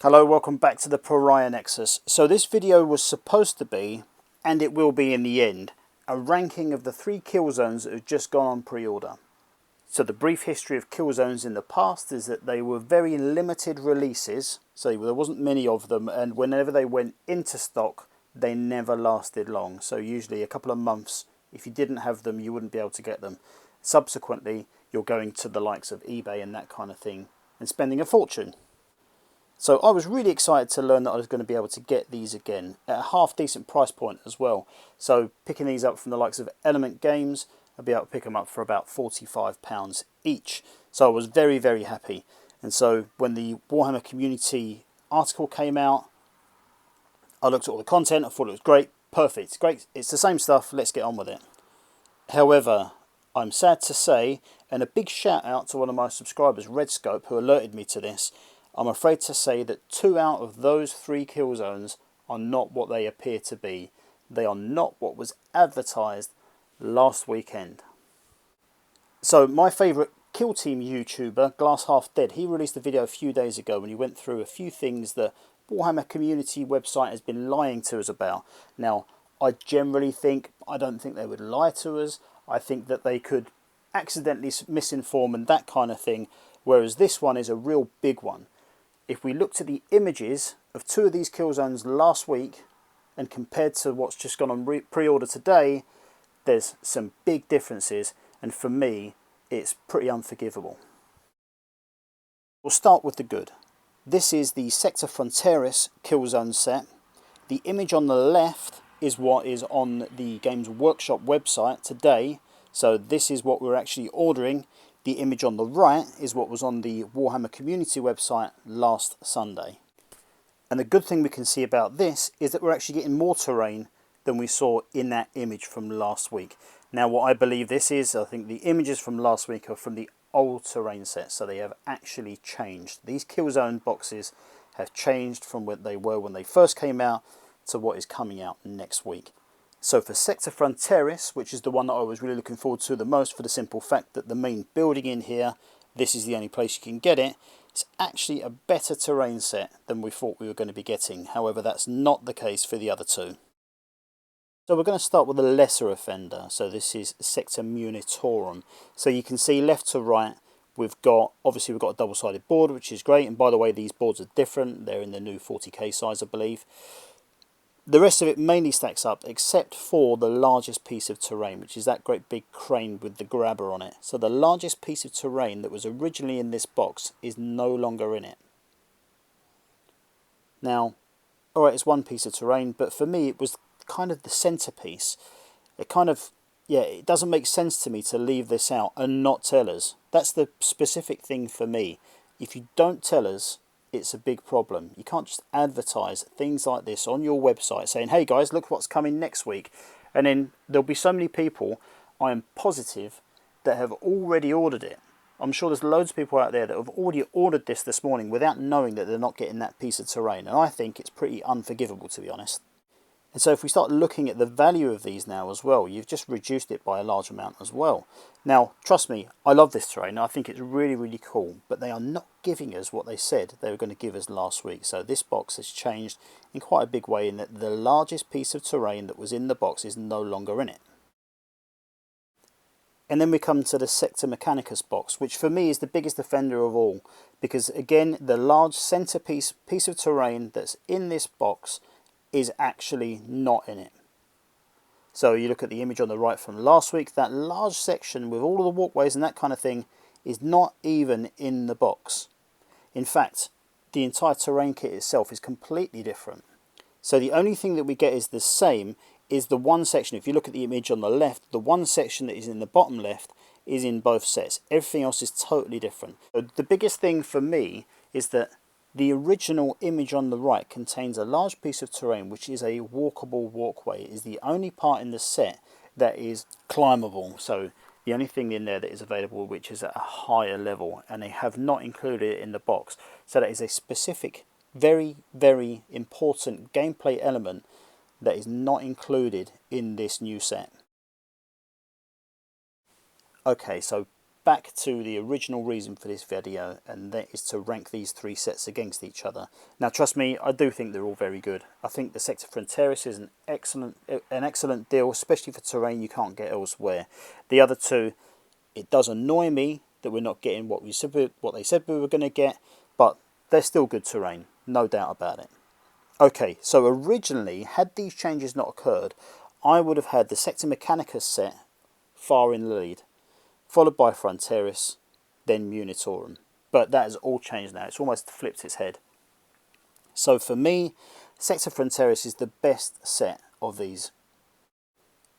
Hello, welcome back to the Pariah Nexus. So this video was supposed to be, and it will be in the end, a ranking of the 3 kill zones that have just gone on pre-order. So the brief history of kill zones in the past is that they were very limited releases, so there wasn't many of them, and whenever they went into stock, they never lasted long. So usually a couple of months, if you didn't have them, you wouldn't be able to get them. Subsequently, you're going to the likes of eBay and that kind of thing, and spending a fortune. So I was really excited to learn that I was going to be able to get these again at a half decent price point as well. So picking these up from the likes of Element Games, I'll be able to pick them up for about £45 each. So I was very, very happy. And so when the Warhammer Community article came out, I looked at all the content, I thought it was great, perfect, great, it's the same stuff, let's get on with it. However, I'm sad to say, and a big shout out to one of my subscribers, Redscope, who alerted me to this, I'm afraid to say that 2 out of those 3 kill zones are not what they appear to be. They are not what was advertised last weekend. So my favourite kill team YouTuber, Glass Half Dead, he released a video a few days ago when he went through a few things that Warhammer Community website has been lying to us about. Now, I don't think they would lie to us. I think that they could accidentally misinform and that kind of thing, whereas this one is a real big one. If we looked at the images of 2 of these kill zones last week and compared to what's just gone on pre-order today, there's some big differences, and for me it's pretty unforgivable. We'll start with the good. This is the Sector Fronteris kill zone set. The image on the left is what is on the Games Workshop website today, so this is what we're actually ordering. The image on the right is what was on the Warhammer Community website last Sunday. And the good thing we can see about this is that we're actually getting more terrain than we saw in that image from last week. Now what I believe this is, I think the images from last week are from the old terrain set, so they have actually changed. These kill zone boxes have changed from what they were when they first came out to what is coming out next week. So for Sector Fronteris, which is the one that I was really looking forward to the most for the simple fact that the main building in here, this is the only place you can get it, it's actually a better terrain set than we thought we were going to be getting. However, that's not the case for the other 2. So we're going to start with a lesser offender. So this is Sector Munitorum. So you can see left to right, we've got a double-sided board, which is great. And by the way, these boards are different. They're in the new 40k size, I believe. The rest of it mainly stacks up, except for the largest piece of terrain, which is that great big crane with the grabber on it. So the largest piece of terrain that was originally in this box is no longer in it. Now, alright, it's one piece of terrain, but for me it was kind of the centerpiece. It doesn't make sense to me to leave this out and not tell us. That's the specific thing for me. If you don't tell us, it's a big problem. You can't just advertise things like this on your website saying, hey guys, look what's coming next week. And then there'll be so many people, I am positive, that have already ordered it. I'm sure there's loads of people out there that have already ordered this morning without knowing that they're not getting that piece of terrain. And I think it's pretty unforgivable, to be honest. And so if we start looking at the value of these now as well, you've just reduced it by a large amount as well. Now, trust me, I love this terrain. I think it's really, really cool. But they are not giving us what they said they were going to give us last week. So this box has changed in quite a big way in that the largest piece of terrain that was in the box is no longer in it. And then we come to the Sector Mechanicus box, which for me is the biggest offender of all. Because again, the large centerpiece piece of terrain that's in this box is actually not in it. So you look at the image on the right from last week, that large section with all of the walkways and that kind of thing is not even in the box. In fact, the entire terrain kit itself is completely different. So the only thing that we get is the same is the one section. If you look at the image on the left, the one section that is in the bottom left is in both sets. Everything else is totally different. So the biggest thing for me is that the original image on the right contains a large piece of terrain which is a walkable walkway. It is the only part in the set that is climbable. So the only thing in there that is available which is at a higher level, and they have not included it in the box. So that is a specific, very, very important gameplay element that is not included in this new set. Okay, so back to the original reason for this video, and that is to rank these three sets against each other. Now trust me, I do think they're all very good. I think the Sector Frontiers is an excellent deal, especially for terrain you can't get elsewhere. The other two, it does annoy me that we're not getting what they said we were going to get, but they're still good terrain, no doubt about it. Okay, so originally, had these changes not occurred, I would have had the Sector Mechanicus set far in the lead, followed by Frontieris, then Munitorum. But that has all changed now. It's almost flipped its head. So for me, Sector Frontieris is the best set of these.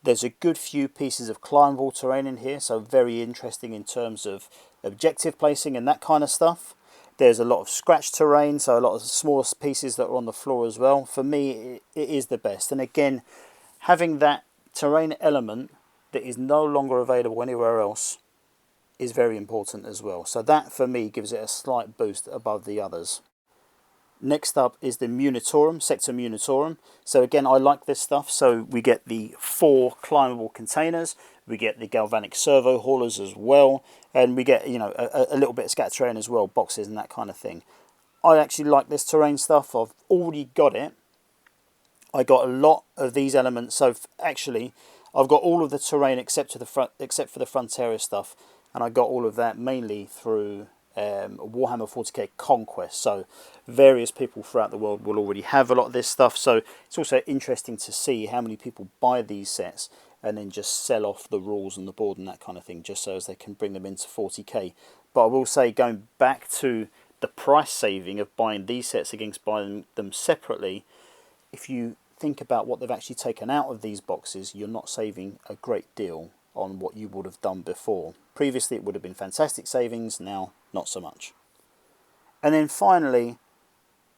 There's a good few pieces of climbable terrain in here, so very interesting in terms of objective placing and that kind of stuff. There's a lot of scratch terrain, so a lot of small pieces that are on the floor as well. For me, it is the best. And again, having that terrain element that is no longer available anywhere else is very important as well. So that for me gives it a slight boost above the others. Next up is the Munitorum, Sector Munitorum. So again, I like this stuff. So we get the 4 climbable containers, we get the galvanic servo haulers as well, and we get, you know, a little bit of scat terrain as well, boxes and that kind of thing. I actually like this terrain stuff. I've already got it. I got a lot of these elements. So actually, I've got all of the terrain except for the Frontieris stuff, and I got all of that mainly through Warhammer 40k Conquest. So various people throughout the world will already have a lot of this stuff, so it's also interesting to see how many people buy these sets and then just sell off the rules and the board and that kind of thing, just so as they can bring them into 40k. But I will say, going back to the price saving of buying these sets against buying them separately, if you think about what they've actually taken out of these boxes, you're not saving a great deal on what you would have done before. Previously it would have been fantastic savings, now not so much. And then finally,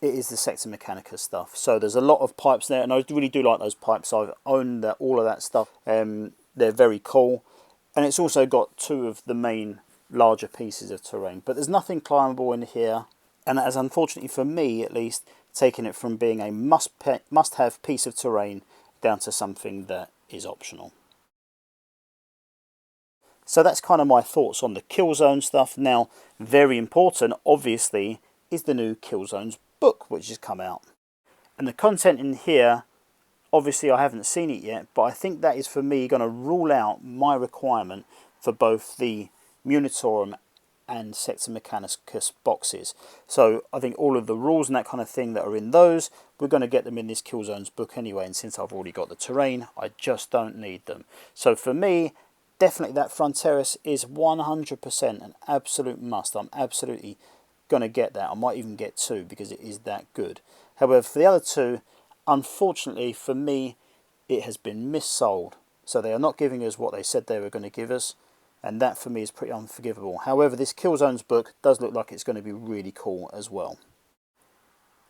it is the Sector Mechanicus stuff. So there's a lot of pipes there, and I really do like those pipes. I've owned all of that stuff. They're very cool. And it's also got 2 of the main larger pieces of terrain. But there's nothing climbable in here, and that has, unfortunately for me at least, taken it from being a must-have piece of terrain down to something that is optional. So that's kind of my thoughts on the Killzone stuff. Now, very important, obviously, is the new Killzones book, which has come out. And the content in here, obviously I haven't seen it yet, but I think that is for me going to rule out my requirement for both the Munitorum and Sector Mechanicus boxes. So I think all of the rules and that kind of thing that are in those, we're going to get them in this Killzones book anyway, and since I've already got the terrain, I just don't need them. So for me, definitely that Frontieris is 100% an absolute must. I'm absolutely going to get that. I might even get 2 because it is that good. However, for the other 2, unfortunately for me, it has been missold. So they are not giving us what they said they were going to give us, and that for me is pretty unforgivable. However, this Killzones book does look like it's going to be really cool as well.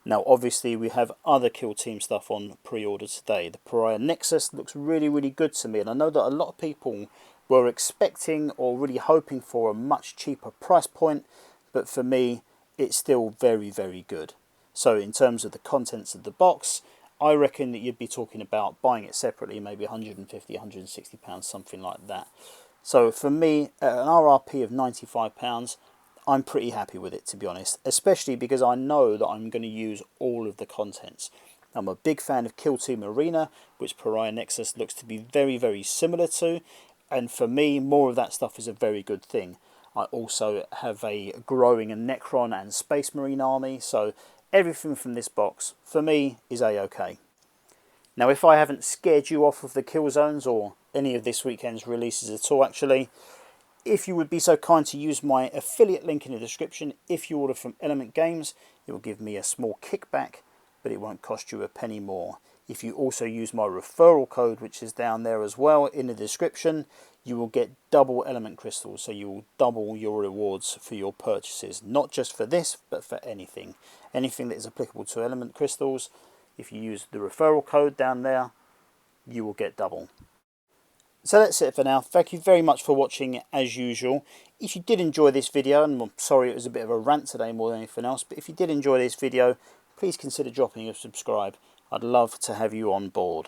Now obviously we have other Kill Team stuff on pre-order today. The Pariah Nexus looks really, really good to me, and I know that a lot of people were expecting or really hoping for a much cheaper price point, but for me it's still very, very good. So in terms of the contents of the box, I reckon that you'd be talking about buying it separately, maybe 150, 160 pounds, something like that. So for me, at an RRP of 95 pounds, I'm pretty happy with it, to be honest, especially because I know that I'm going to use all of the contents. I'm a big fan of Kill Team Arena, which Pariah Nexus looks to be very, very similar to, and for me, more of that stuff is a very good thing. I also have a growing Necron and Space Marine army, so everything from this box, for me, is a-okay. Now, if I haven't scared you off of the Killzones or any of this weekend's releases at all, actually, if you would be so kind to use my affiliate link in the description, if you order from Element Games, it will give me a small kickback, but it won't cost you a penny more. If you also use my referral code, which is down there as well in the description, you will get double element crystals, so you will double your rewards for your purchases. Not just for this, but for anything. Anything that is applicable to element crystals, if you use the referral code down there, you will get double. So that's it for now. Thank you very much for watching as usual. If you did enjoy this video, and I'm sorry it was a bit of a rant today more than anything else, but if you did enjoy this video, please consider dropping a subscribe. I'd love to have you on board.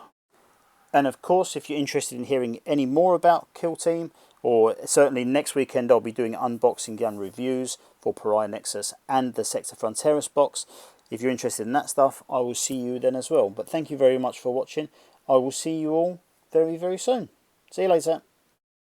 And of course, if you're interested in hearing any more about Kill Team, or certainly next weekend I'll be doing unboxing gun reviews for Pariah Nexus and the Sector Fronteras box. If you're interested in that stuff, I will see you then as well. But thank you very much for watching. I will see you all very, very soon. See you later.